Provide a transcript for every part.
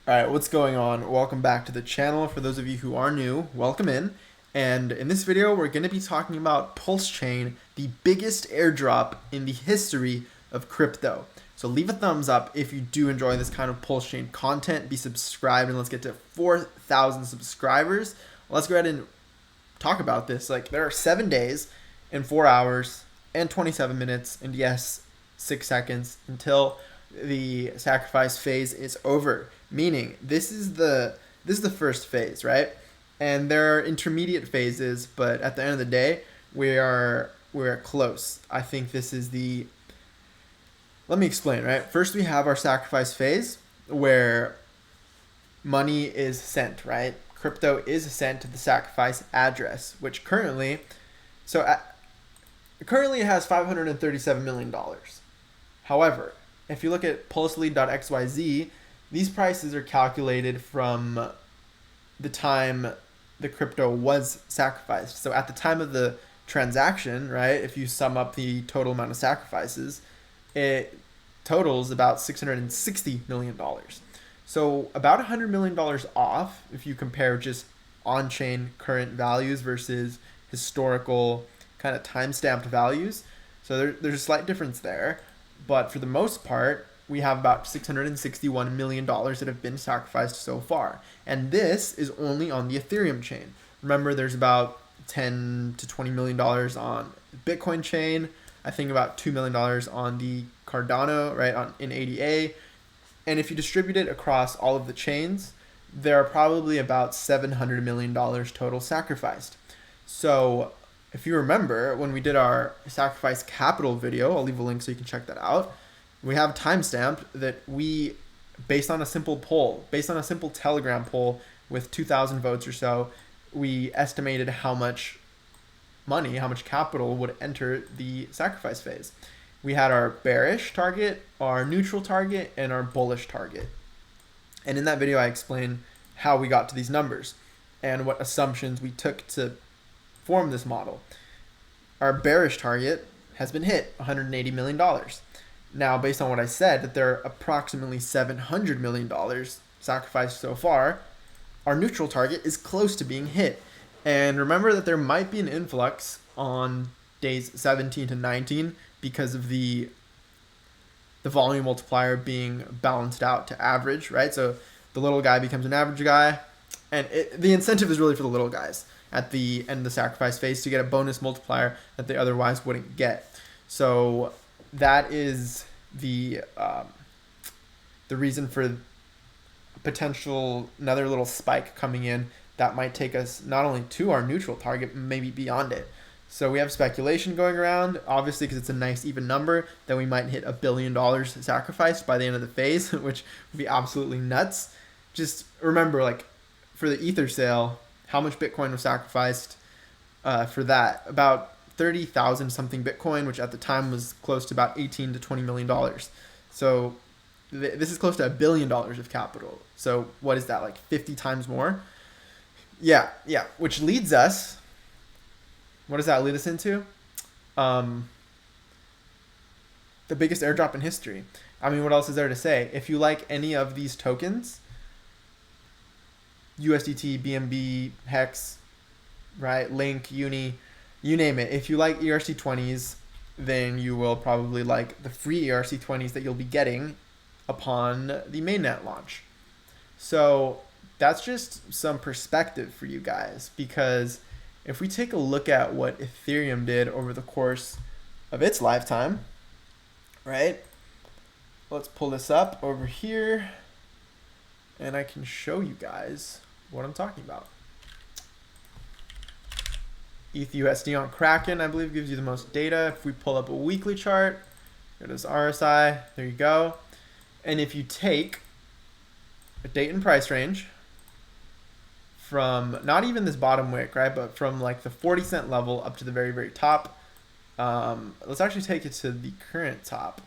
Alright, what's going on? Welcome back to the channel. For those of you who are new, welcome in. And in this video, we're going to be talking about PulseChain, the biggest airdrop in the history of crypto. So leave a thumbs up if you do enjoy this kind of PulseChain content. Be subscribed and let's get to 4,000 subscribers. Let's go ahead and talk about this. Like, there are 7 days and 4 hours and 27 minutes and yes, 6 seconds until the sacrifice phase is over. Meaning this is the first phase, right? And there are intermediate phases, but at the end of the day, we're close. I think this is the let me explain, right? First we have our sacrifice phase where money is sent, right? Crypto is sent to the sacrifice address, which currently currently it has $537 million. However, if you look at pulselead.xyz, these prices are calculated from the time the crypto was sacrificed. So at the time of the transaction, right, if you sum up the total amount of sacrifices, it totals about $660 million. So about $100 million off if you compare just on-chain current values versus historical kind of time-stamped values. So there's a slight difference there. But for the most part, we have about $661 million that have been sacrificed so far. And this is only on the Ethereum chain. Remember, there's about $10 to $20 million on Bitcoin chain. I think about $2 million on the Cardano, right, in ADA. And if you distribute it across all of the chains, there are probably about $700 million total sacrificed. So if you remember, when we did our sacrifice capital video, I'll leave a link so you can check that out. We have timestamped that we, based on a simple poll, based on a simple Telegram poll with 2,000 votes or so, we estimated how much money, how much capital would enter the sacrifice phase. We had our bearish target, our neutral target, and our bullish target. And in that video, I explained how we got to these numbers and what assumptions we took to form this model. Our bearish target has been hit, $180 million. Now, based on what I said, that there are approximately $700 million sacrificed so far, our neutral target is close to being hit. And remember that there might be an influx on days 17 to 19 because of the volume multiplier being balanced out to average, right? So the little guy becomes an average guy, and the incentive is really for the little guys at the end of the sacrifice phase to get a bonus multiplier that they otherwise wouldn't get. So that is the reason for potential another little spike coming in that might take us not only to our neutral target, maybe beyond it. So we have speculation going around, obviously, because it's a nice even number, that we might hit $1 billion sacrificed by the end of the phase, which would be absolutely nuts. Just remember, like, for the Ether sale, how much Bitcoin was sacrificed for that? About 30,000 something Bitcoin, which at the time was close to about 18 to $20 million. So this is close to $1 billion of capital. So what is that, like 50 times more? Yeah. Which leads us, what does that lead us into? The biggest airdrop in history. I mean, what else is there to say? If you like any of these tokens, USDT, BNB, Hex, right, Link, Uni, you name it. If you like ERC20s, then you will probably like the free ERC20s that you'll be getting upon the mainnet launch. So that's just some perspective for you guys, because if we take a look at what Ethereum did over the course of its lifetime, right? Let's pull this up over here and I can show you guys what I'm talking about. ETHUSD on Kraken, I believe, gives you the most data. If we pull up a weekly chart, here it is, RSI, there you go. And if you take a date and price range from not even this bottom wick, right, but from like the 40-cent level up to the very, very top, let's actually take it to the current top,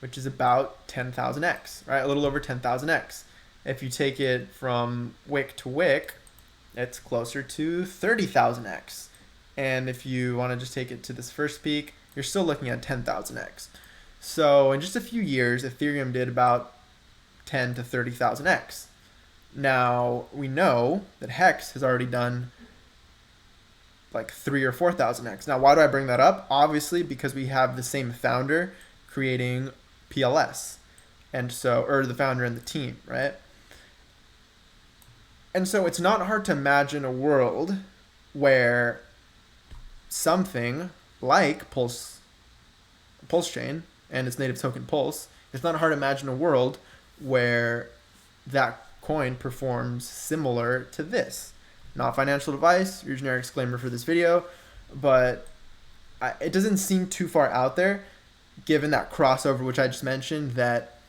which is about 10,000x, right, a little over 10,000x. If you take it from wick to wick, it's closer to 30,000x. And if you want to just take it to this first peak, you're still looking at 10,000x. So in just a few years, Ethereum did about 10 to 30,000x. Now we know that Hex has already done like 3 or 4,000x. Now why do I bring that up? Obviously because we have the same founder creating PLS, and so, or the founder and the team, right? And so it's not hard to imagine a world where something like PulseChain and its native token Pulse, it's not hard to imagine a world where that coin performs similar to this. Not financial advice, your generic disclaimer for this video, but it doesn't seem too far out there given that crossover which I just mentioned, that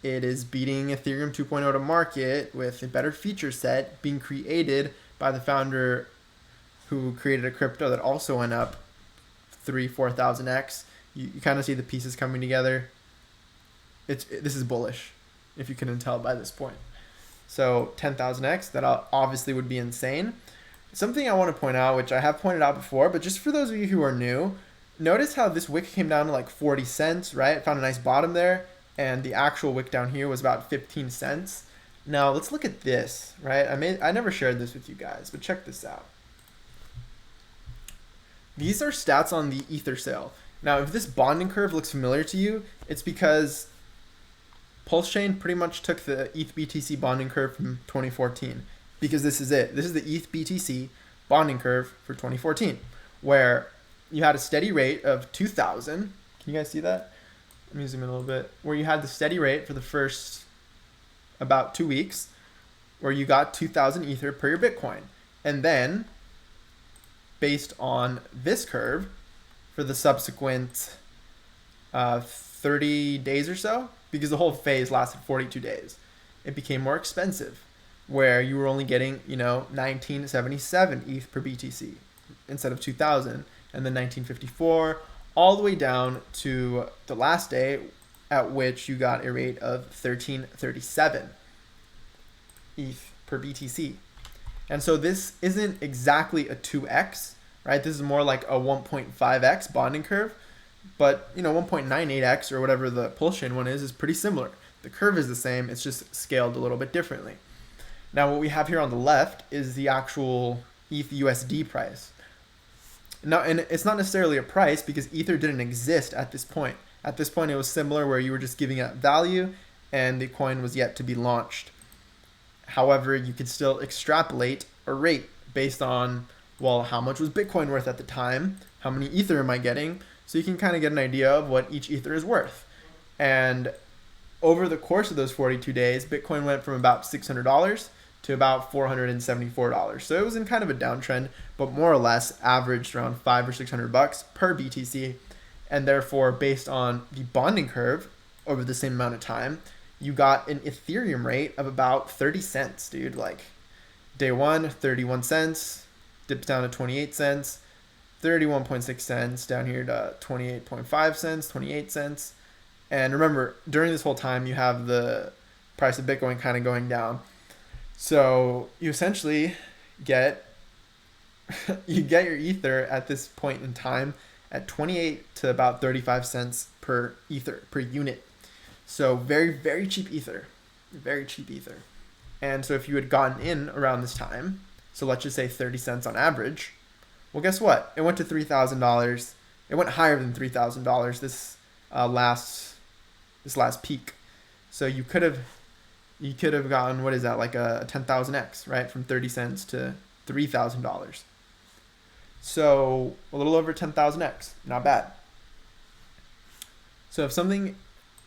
it is beating Ethereum 2.0 to market with a better feature set being created by the founder who created a crypto that also went up 4,000x. You kind of see the pieces coming together. This is bullish, if you couldn't tell by this point. So 10,000x, that obviously would be insane. Something I want to point out, which I have pointed out before, but just for those of you who are new, notice how this wick came down to like 40 cents, right? Found a nice bottom there, and the actual wick down here was about 15 cents. Now let's look at this, right? I never shared this with you guys, but check this out. These are stats on the Ether sale. Now, if this bonding curve looks familiar to you, it's because PulseChain pretty much took the ETH BTC bonding curve from 2014, because this is it. This is the ETH BTC bonding curve for 2014, where you had a steady rate of 2,000. Can you guys see that? Let me zoom in a little bit. Where you had the steady rate for the first about 2 weeks, where you got 2,000 Ether per your Bitcoin. And then, based on this curve, for the subsequent 30 days or so, because the whole phase lasted 42 days, it became more expensive, where you were only getting, 1977 ETH per BTC instead of 2,000, and then 1954, all the way down to the last day at which you got a rate of 1337 ETH per BTC. And so this isn't exactly a 2x, right? This is more like a 1.5x bonding curve, but 1.98x or whatever the PulseChain one is pretty similar. The curve is the same, it's just scaled a little bit differently. Now what we have here on the left is the actual ETH USD price. Now, and it's not necessarily a price because Ether didn't exist at this point. At this point, it was similar where you were just giving out value and the coin was yet to be launched. However, you could still extrapolate a rate based on, well, how much was Bitcoin worth at the time? How many Ether am I getting? So you can kind of get an idea of what each Ether is worth. And over the course of those 42 days, Bitcoin went from about $600 to about $474. So it was in kind of a downtrend, but more or less averaged around $500 or $600 per BTC. And therefore, based on the bonding curve over the same amount of time, you got an Ethereum rate of about 30 cents, dude. Like day one, 31 cents, dips down to 28 cents, 31.6 cents, down here to 28.5 cents, 28 cents. And remember, during this whole time, you have the price of Bitcoin kind of going down. So you essentially get your Ether at this point in time at 28 to about 35 cents per Ether, per unit. So very, very cheap Ether. Very cheap Ether. And so if you had gotten in around this time, so let's just say 30 cents on average, well, guess what? It went to $3,000. It went higher than $3,000 this last peak. So you could have gotten, what is that, like a 10,000x, right? From 30 cents to $3,000. So a little over 10,000x, not bad. So if something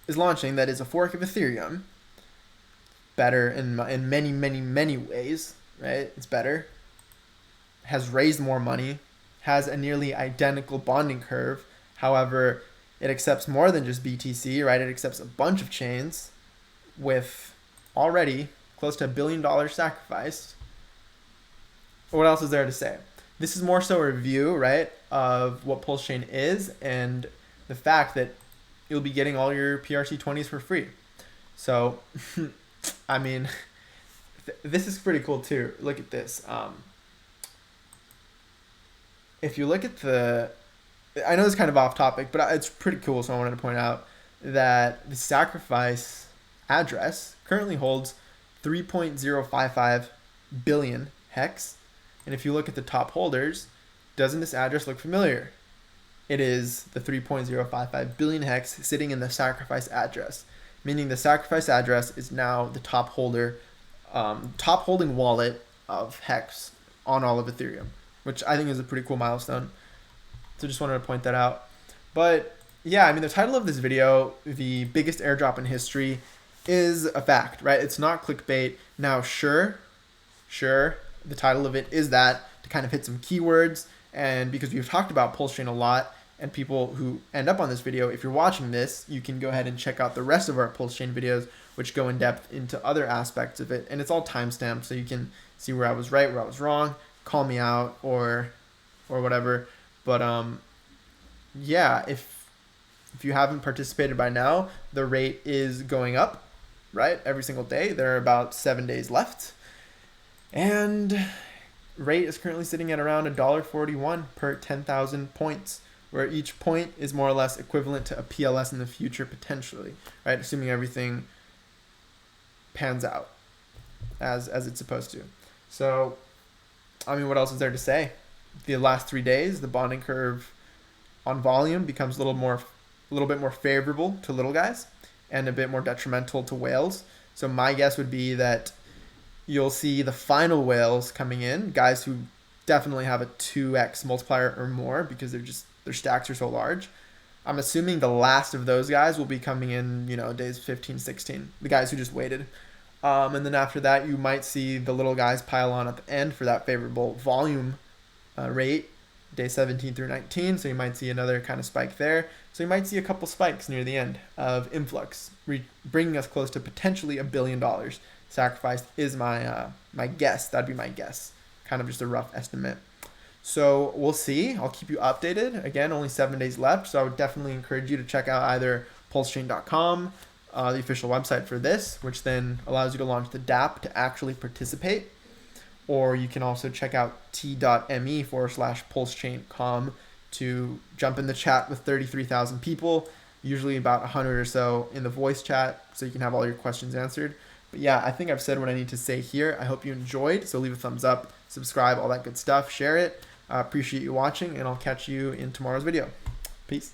is launching that is a fork of Ethereum, better in many, many, many ways, right? It's better, has raised more money, has a nearly identical bonding curve. However, it accepts more than just BTC, right? It accepts a bunch of chains with already close to $1 billion sacrificed. What else is there to say? This is more so a review, right, of what PulseChain is and the fact that you'll be getting all your PRC20s for free. So, I mean, this is pretty cool too. Look at this. If you look at I know it's kind of off topic, but it's pretty cool, so I wanted to point out that the sacrifice address currently holds 3.055 billion hex. And if you look at the top holders, doesn't this address look familiar? It is the 3.055 billion hex sitting in the sacrifice address, meaning the sacrifice address is now the top holder, top holding wallet of hex on all of Ethereum, which I think is a pretty cool milestone. So just wanted to point that out. But yeah, I mean, the title of this video, the biggest airdrop in history, is a fact, right? It's not clickbait. Now, sure, the title of it is that to kind of hit some keywords, and because we've talked about PulseChain a lot, and people who end up on this video, if you're watching this, you can go ahead and check out the rest of our PulseChain videos, which go in depth into other aspects of it, and it's all timestamped, so you can see where I was right, where I was wrong, call me out, or whatever. But yeah, if you haven't participated by now, the rate is going up, right? Every single day. There are about 7 days left. And rate is currently sitting at around $1.41 per 10,000 points, where each point is more or less equivalent to a PLS in the future potentially, right? Assuming everything pans out as it's supposed to. So, I mean, what else is there to say? The last 3 days, the bonding curve on volume becomes a little bit more favorable to little guys and a bit more detrimental to whales. So my guess would be that you'll see the final whales coming in, guys who definitely have a 2x multiplier or more because their stacks are so large. I'm assuming the last of those guys will be coming in, days 15, 16, the guys who just waited. And then after that, you might see the little guys pile on at the end for that favorable volume rate, day 17 through 19. So you might see another kind of spike there. So you might see a couple spikes near the end of influx, bringing us close to potentially $1 billion. Sacrificed is my guess. That'd be my guess. Kind of just a rough estimate. So we'll see. I'll keep you updated. Again, only 7 days left. So I would definitely encourage you to check out either PulseChain.com, the official website for this, which then allows you to launch the dApp to actually participate. Or you can also check out t.me/PulseChain.com to jump in the chat with 33,000 people, usually about 100 or so in the voice chat, so you can have all your questions answered. But yeah, I think I've said what I need to say here. I hope you enjoyed, so leave a thumbs up, subscribe, all that good stuff, share it. Appreciate you watching, and I'll catch you in tomorrow's video. Peace.